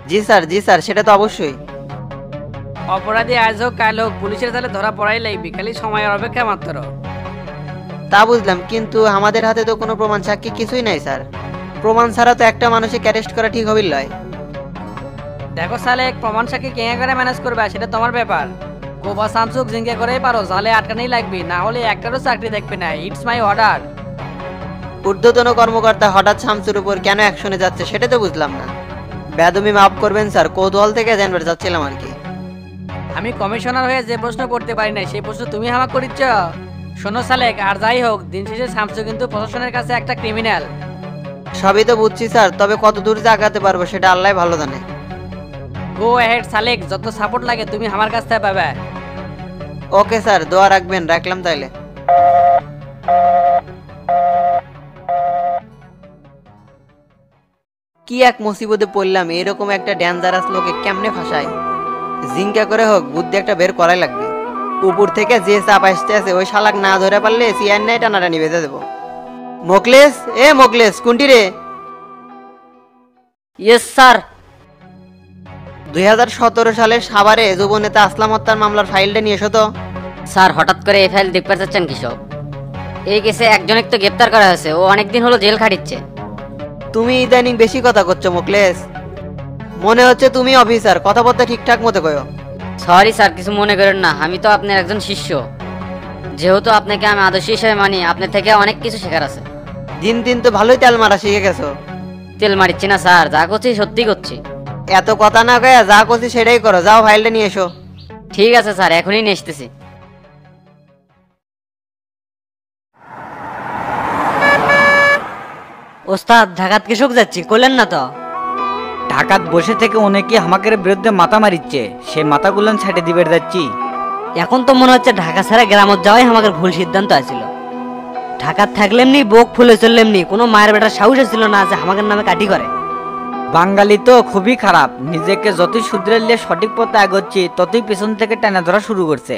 জি sir সেটা তো অবশ্যই। অপরাধী আজ হোক কাল হোক পুলিশের তাহলে ধরা পড়াই লাগবে, খালি সময়ের অপেক্ষা মাত্র। তা বুঝলাম, কিন্তু আমাদের হাতে তো কোনো প্রমাণ সাক্ষী কিছুই নাই স্যার। প্রমাণ ছাড়া তো একটা মানুষকে অ্যারেস্ট করা ঠিক হবে লয়। দেখো সালে এক প্রমাণ সাক্ষী কেঙ্গা করে ম্যানেজ করবে সেটা তোমার ব্যাপার। কোবা সামসুক জিঙ্গে করেই পারো, জালে আটকানেই লাগবে, না হলে একটারও চাকরি দেখবে না। It's my order. ঊর্ধ্বতন কর্মকর্তা হঠাৎ শামসুর উপর কেন অ্যাকশনে যাচ্ছে সেটা তো বুঝলাম না। বেদমি মাফ করবেন স্যার, কৌতূহল থেকে জানবার চাচ্ছিলাম আর কি। আমি কমিশনার হয়ে যে প্রশ্ন করতে পারি না সেই প্রশ্ন তুমি আমাকে করিচ্ছ। শোনো সালেক, আর যাই হোক দিন শেষে শামসু কিন্তু প্রশাসনের কাছে একটা ক্রিমিনাল। সবই তো বুঝছি স্যার, তবে কত দূর যে আগাতে পারবো সেটা আল্লাহ ভালো জানে। গো অ্যাহেড সালেক, যত সাপোর্ট লাগে তুমি আমার কাছ থেকে পাবে। ওকে স্যার, দোয়া রাখবেন, রাখলাম তাইলে। কি এক মুসিবতে পড়লাম, এরকম একটা ডেঞ্জারাস লোকে কেমনে ফাঁসায়। জিঙ্কা করে হোক বুদ্ধি একটা বের করাই লাগবে। উপর থেকে যে চাপ আসতে আছে ওই শালাক না ধরে পারলে সিআর নাই টানাটানি বেঁধে দেবো। মোকলেস, এ মোকলেস কোনটি রে? Yes sir. 2017 সালের সাভারে যুবনেতা আসলাম হত্যার মামলার ফাইলটা নিয়ে এসো তো। স্যার হঠাৎ করে এই ফাইল দেখতে চাচ্ছেন কিসব? এই কেসে একজনকে তো গ্রেপ্তার করা হয়েছে, ও অনেকদিন হলো জেল খাটিচ্ছে। তুমি ইদানিং বেশি কথা করছো মোকলেস, মনে হচ্ছে তুমি অফিসার, কথাবার্তা ঠিকঠাক মতো কয়ো। সরি স্যার, কিছু মনে করেন না, আমি তো আপনার একজন শিষ্য। যেহেতু আপনাকে আমি আদর্শ হিসেবে মানি, আপনার থেকে অনেক কিছু শেখার আছে। দিন দিন তো ভালোই তেল মারা শিখে গেছো। তেল মারিচ্ছি না স্যার, যা করছি সত্যি করছি। এত কথা না কয়ে যা করছি সেটাই করো, যাও ফাইলটা নিয়ে এসো। ঠিক আছে স্যার, এখনই নিয়ে আসতেছি। ওস্তাদ ঢাকাত কৃষক যাচ্ছি করলেন না তো? ঢাকাত বসে থেকে অনেকে আমাদের বিরুদ্ধে মাথা মারিচ্ছে, সেই মাথাগুলো ছাইটে দিবে যাচ্ছি। এখন তো মনে হচ্ছে ঢাকা ছাড়া গ্রামত যাওয়াই আমাদের ভুল সিদ্ধান্ত আছিল। ঢাকাত থাকলেমনি বোক ফুলে চললেমনি, কোনো মায়ের বেটার সাহস ছিল না যে আমাদের নামে কাটি করে। বাঙালি তো খুবই খারাপ, নিজেকে যতই শুধরাইলে সঠিক পথে এগোচ্ছি ততই পেছন থেকে টেনে ধরা শুরু করছে।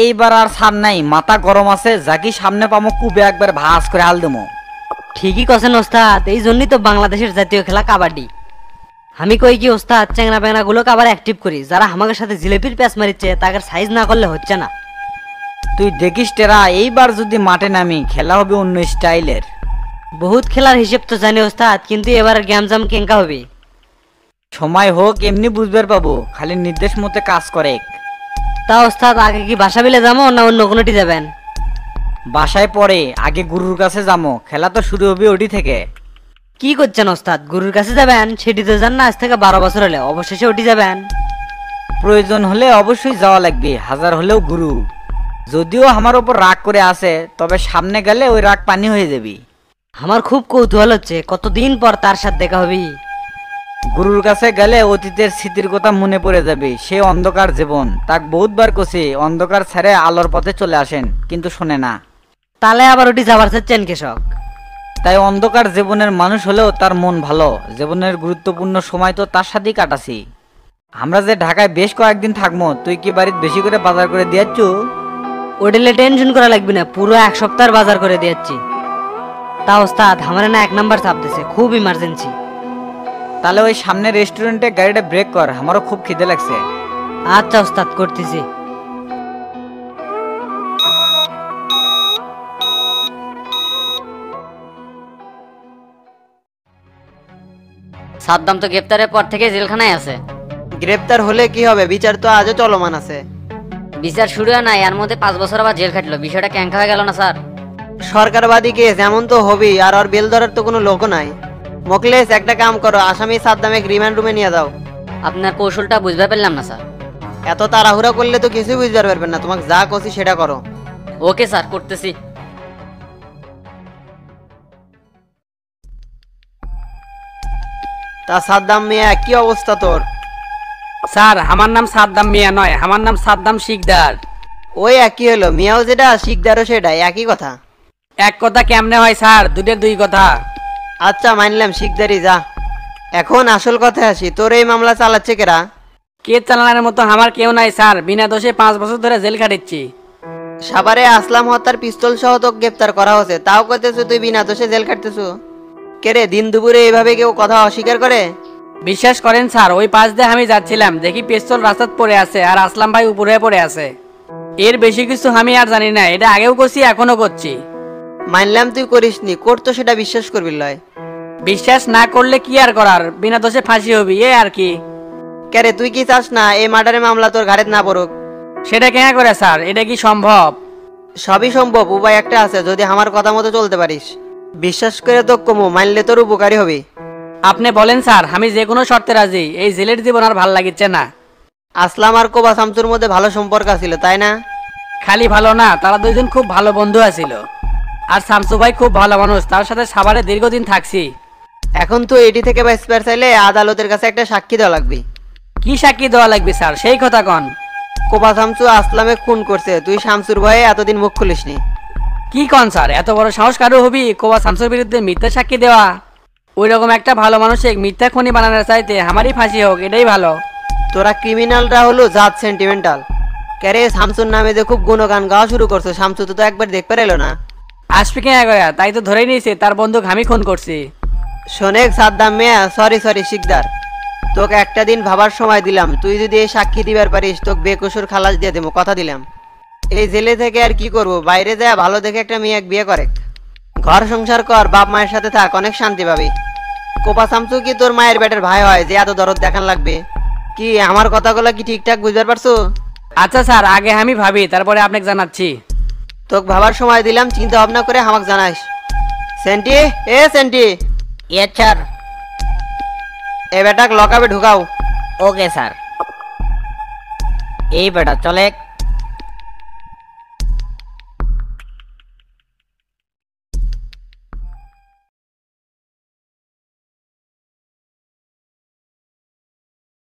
এইবার আর ছাড় নাই, মাথা গরম আছে, যাকি সামনে পামো কুবে একবার ভাস করে হাল দেবো। ঠিকই কছেন ওস্তাদ, এই জন্যই তো বাংলাদেশের জাতীয় খেলা কাবাডি। আমি কই কি ওস্তাদ, চ্যাংরা প্যাংরা গুলোকে আবার অ্যাক্টিভ করি, যারা আমাদের সাথে জিলেপির প্যাচ মারিচ্ছে তাকে সাইজ না করলে হচ্ছে না। তুই দেখিস টেরা, এইবার যদি মাঠে নামি খেলা হবে অন্য স্টাইলের। বহুত খেলার হিসেব তো জানি ওস্তাদ, কিন্তু এবার গ্যাম জাম কেঙ্কা হবে। সময় হোক এমনি বুঝবার পাবো, খালি নির্দেশ মতে কাজ করে। তা ওস্তাদ আগে কি বাসা বিলে যাবো না অন্য কোনোটি যাবেন? বাসায় পরে আগে গুরুর কাছে যাবো, খেলা তো শুরু হবে ওটি থেকে। কি করছেন ওস্তাদ, গুরুর কাছে যাবেন? সেটি তো যান না আজ থেকে 12 বছর হলে, অবশেষে ওটি যাবেন। প্রয়োজন হলে অবশ্যই যাওয়া লাগবে, হাজার হলেও গুরু। যদিও আমার ওপর রাগ করে আছে, তবে সামনে গেলে ওই রাগ পানি হয়ে যাবি। আমার খুব কৌতূহল হচ্ছে কতদিন পর তার সাথে দেখা হবে। গুরুর কাছে গেলে অতীতের স্মৃতির কথা মনে পড়ে যাবে, সে অন্ধকার জীবন। তাক বহুতবার কছি অন্ধকার ছেড়ে আলোর পথে চলে আসেন, কিন্তু শোনে না। তাহলে আবার ওটি যাবার চাচ্ছেন কৃষক? তাই অন্ধকার জীবনের মানুষ হলেও তার মন ভালো, জীবনের গুরুত্বপূর্ণ সময় তো তার সাথেই কাটাছি। আমরা যে ঢাকায় বেশ কয়েকদিন থাকবো, তুই কি বাড়িতে বেশি করে বাজার করে দিয়াচ্ছ? ওটেলে টেনশন করা লাগবে না, পুরো 1 সপ্তাহের বাজার করে দিয়েছি। তা ওস্তাদ আমার না 1 নাম্বার চাপ দিছে, খুব ইমার্জেন্সি। তাহলে ওই সামনে রেস্টুরেন্টে গাড়িটা ব্রেক কর, আমারও খুব খিদে লাগছে। আচ্ছা ওস্তাদ করতেছি। সাদ্দাম তো গ্রেপ্তারের পর থেকে জেলখানায় আছে। গ্রেপ্তার হলে কি হবে, বিচার তো আজও চলমান আছে। বিচার শুরু হয় না, এর মধ্যে 5 বছর আবার জেল খাটলো, বিষয়টা ক্যাঙ্কা হয়ে গেল না স্যার? সরকারবাদী কেস এমন তো হবেই, আর ওর বেল ধরার তো কোনো লোক নাই। মোকলেস একটা কাম করো, আসামি সাদ্দামে রিমান্ড রুমে নিয়ে যাও। আপনার কৌশলটা বুঝতে পারলাম না স্যার। এত তাড়াহুড়া করলে তো কিছুই বুঝতে পারবেন না, তোমাকে যা কছি সেটা করো। ওকে স্যার, করতেছি। তা সাদ্দাম মিয়া কি অবস্থা তোর? স্যার আমার নাম সাদ্দাম মিয়া নয়, আমার নাম সাদ্দাম শিকদার। ওই একই হলো, মিয়াও যেটা শিকদারও সেটা, একই কথা। এক কথা কেমনে হয় স্যার, দুটের দুই কথা। আচ্ছা মানলাম শিকদারি, যা। এখন আসল কথা আসি, তোর এই মামলা চালাচ্ছে কেরা? কে চালানোর মতো আমার কেউ নাই স্যার, বিনা দোষে 5 বছর ধরে জেল খাটিচ্ছি। সাভারে আসলাম হত্যার পিস্তল সহ তো গ্রেপ্তার করা হয়েছে, তাও কইতেছো তুই বিনা দোষে জেল কাটতেছো? কে রে, দিন দুপুরে এইভাবে কেউ কথা অস্বীকার করে? বিশ্বাস করেন স্যার, ওই পাশ দিয়ে আমি যাচ্ছিলাম, দেখি পিস্তল রাস্তাত পড়ে আছে আর আসলাম ভাই উপরে পড়ে আছে। এর বেশি কিছু আমি আর জানি না, এটা আগেও করছি এখনো করছি। মানলাম তুই করিসনি, করতো সেটা বিশ্বাস করবি লয়। বিশ্বাস না করলে কি আর করার, বিনা দোষে ফাঁসি হবি এ আর কি। ক্যারে তুই কি চাস না এই মার্ডারের মামলা তোর ঘাড়ে না পড়ুক? সেটা কেন করে স্যার, এটা কি সম্ভব? সবই সম্ভব, উপায় একটা আছে, যদি আমার কথা মতো চলতে পারিস। বিশ্বাস করে তো কমু, মানলে তোর উপকারী হবে। আপনি বলেন স্যার, আমি যে কোনো শর্তে রাজি। এই জেলের জীবন আর ভাল লাগিচ্ছে না। আসলাম আর কোবা শামসুর মধ্যে ভালো সম্পর্ক ছিল, তাই না? খালি ভালো না, তারা দুইজন খুব ভালো বন্ধু আছিল। আর শামসু ভাই খুব ভালো মানুষ, তার সাথে সাভারে দীর্ঘদিন থাকছি। এখন তো এটি থেকে বাঁচবার চাইলে আদালতের কাছে একটা সাক্ষী দেওয়া লাগবে। কি সাক্ষী দেওয়া লাগবে স্যার, সেই কথা কন। কোবা শামসু আসলামে খুন করছে, তুই শামসুর ভয়ে এতদিন মুখ খুলিসনি। কি কন স্যার, এত বড় সাহস কারো হবি কোবা শামসুর বিরুদ্ধে মিথ্যা সাক্ষী দেওয়া? ওই রকম একটা ভালো মানুষে মিথ্যা খনি বানানোর চাইতে আমারই ফাঁসি হোক, এটাই ভালো। তোরা ক্রিমিনালরা হলো জাত সেন্টিমেন্টাল। ক্যারে শামসুর নামে যে খুব গুণগান গাওয়া শুরু করছো, শামসু তো একবার দেখতে এলো না। আসবে কেন গয়া, তাই তো ধরেই নিয়েছে তার বন্ধু আমি খুন করছি। শোনেক সাদ্দাম মিয়া, সরি শিকদার, তোকে একটা দিন ভাবার সময় দিলাম। তুই যদি এই সাক্ষী দিবার পারিস তোকে বেকসুর খালাস দিয়ে দেবো, কথা দিলাম। এই জেলে থেকে আর কি করব, বাইরে যায় ভালো দেখে একটা মেয়ে বিয়ে করে ঘর সংসার কর, বাপ মায়ের সাথে থাক, অনেক শান্তি পাবি। কোপা শামসু কি তোর মায়ের বেটের ভাই হয় যে এত দরদ দেখান লাগবে? কি আমার কথাগুলো কি ঠিকঠাক বুঝতে পারছো? আচ্ছা স্যার, আগে আমি ভাবি, তারপরে আপনাকে জানাচ্ছি। তোকে ভাবার সময় দিলাম, চিন্তা ভাবনা করে আমাকে জানাইস। সেন্টি, এ সেন্টি, ইয়ে স্যার। এ বেটাক লকাবে ঢুকাও। Okay sir. এই বেটা চলে।